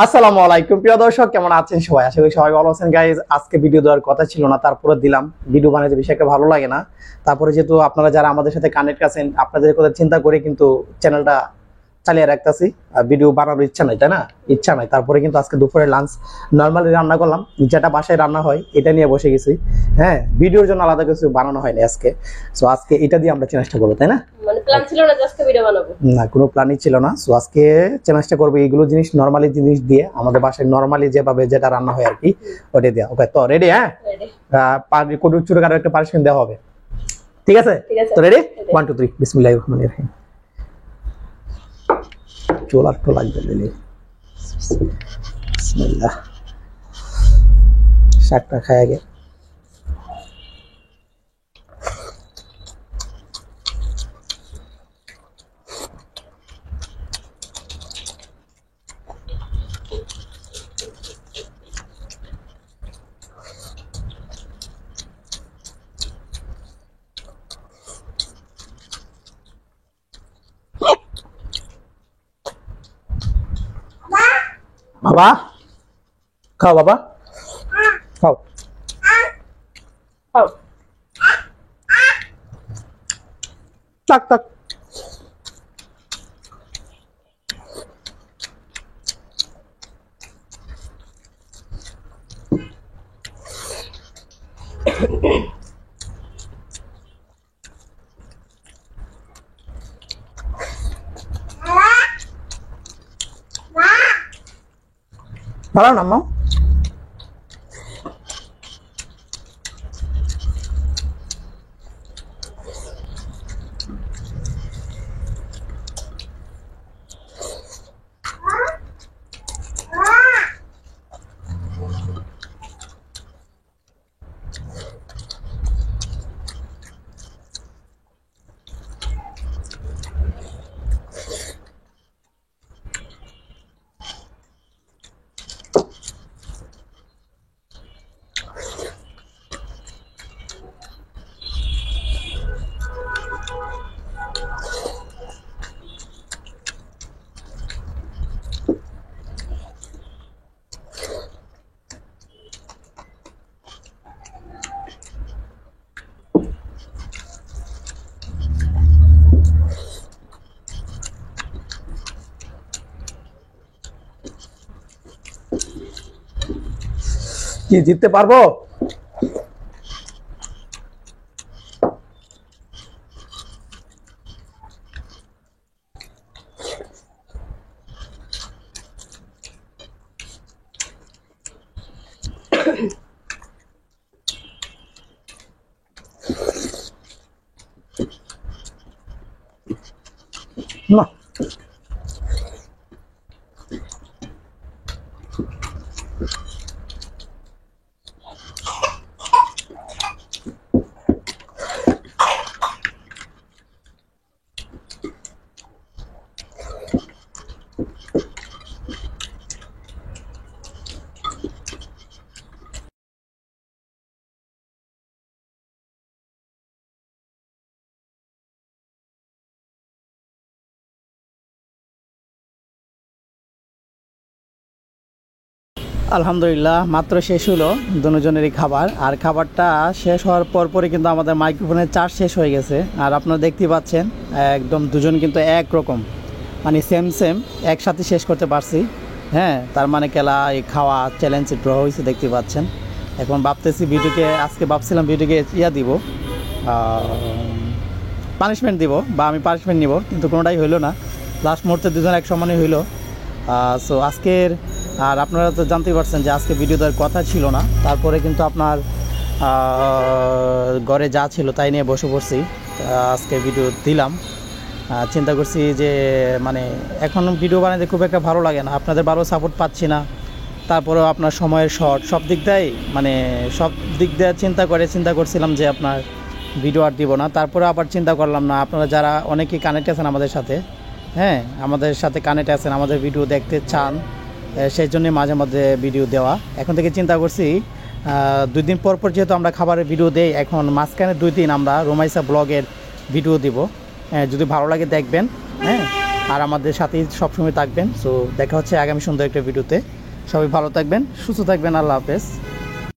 আসসালামু আলাইকুম প্রিয় দর্শক, কেমন আছেন সবাই? আশা করি সবাই ভালো আছেন গাইজ। আজকে ভিডিও দেওয়ার কথা ছিল না, তারপরে দিলাম। ভিডিও বানাতে বেশি একটা ভালো লাগে না, তারপরে যেহেতু আপনারা যারা আমাদের সাথে কানেক্ট আছেন, আপনাদের কথা চিন্তা করে কিন্তু চ্যানেলটা চালিয়ে রাখতেছি। ভিডিও বানানোর ইচ্ছা নাই, তাই না? ইচ্ছা নাই, তারপরে কিন্তু আজকে দুপুরে লাঞ্চ নর্মালি রান্না করলাম, যেটা বাসায় রান্না হয় এটা নিয়ে বসে গেছি। হ্যাঁ, ভিডিওর জন্য আলাদা কিছু বানানো হয়নি আজকে। সো আজকে এটা দিয়ে আমরা চেষ্টা করবো, তাই না? মানে প্ল্যান ছিল না যে আজকে ভিডিও বানাবো? না, কোনো প্ল্যানই ছিল না। সো আজকে চেষ্টা করবো এইগুলো জিনিস, নর্মালি জিনিস দিয়ে আমাদের বাসায় নর্মালি যেভাবে যেটা রান্না হয় আর কি, ওটা দিয়ে। ওকে, তো রেডি? হ্যাঁ, কোনো ছোট কারো একটা পানিশমেন্ট দেওয়া হবে, ঠিক আছে? তো রেডি, 1 2 3, বিসমিল্লাহির রহমানির রহিম। চোলা তো লাগবে দিলে, বিসমিল্লাহ। শাকটা খাই আগে। বাবা খাও, বাবা খাও খাও। টাক টাক। ভালো না মা? কি জিততে পারবো? না, আলহামদুলিল্লাহ মাত্র শেষ হলো দুজনেরই খাবার। আর খাবারটা শেষ হওয়ার পরই কিন্তু আমাদের মাইক্রোফোনের চার্জ শেষ হয়ে গেছে। আর আপনারা দেখতে পাচ্ছেন একদম দুজন কিন্তু একরকম, মানে সেম সেম একসাথে শেষ করতে পারছি। হ্যাঁ, তার মানে কেলা এই খাওয়া চ্যালেঞ্জ ড্র হয়েছে, দেখতে পাচ্ছেন। এখন ভাবতেছি ভিডিওকে, আজকে ভাবছিলাম ভিডিওকে দিব, পানিশমেন্ট দিব, বা আমি পানিশমেন্ট নিব, কিন্তু কোনোটাই হইলো না। লাস্ট মুহূর্তে দুজন এক সমানই হইলো। সো আজকের, আর আপনারা তো জানতেই পারছেন যে আজকে ভিডিও দেওয়ার কথা ছিল না, তারপরে কিন্তু আপনার ঘরে যা ছিল তাই নিয়ে বসে পড়ছি। আজকে ভিডিও দিলাম। চিন্তা করছি যে মানে এখন ভিডিও বানাতে খুব একটা ভালো লাগে না, আপনাদের ভালো সাপোর্ট পাচ্ছি না, তারপরেও আপনার সময়ের শর্ট, সব দিক দিয়ে মানে সব দিক দিয়ে চিন্তা করছিলাম যে আপনার ভিডিও আর দিব না। তারপরে আবার চিন্তা করলাম না, আপনারা যারা অনেকেই কানেক্ট আছেন আমাদের সাথে, হ্যাঁ আমাদের সাথে কানেক্ট আছেন, আমাদের ভিডিও দেখতে চান, সেই জন্যে মাঝে মধ্যে ভিডিও দেওয়া। এখন থেকে চিন্তা করছি 2 দিন পর যেহেতু আমরা খাবারের ভিডিও দেই, এখন মাঝখানে 2 দিন আমরা রোমাইসা ব্লগের ভিডিও দিব। যদি ভালো লাগে দেখবেন। হ্যাঁ, আর আমাদের সাথেই সবসময় থাকবেন। সো দেখা হচ্ছে আগামী সুন্দর একটা ভিডিওতে। সবাই ভালো থাকবেন, সুস্থ থাকবেন। আল্লাহ হাফেজ।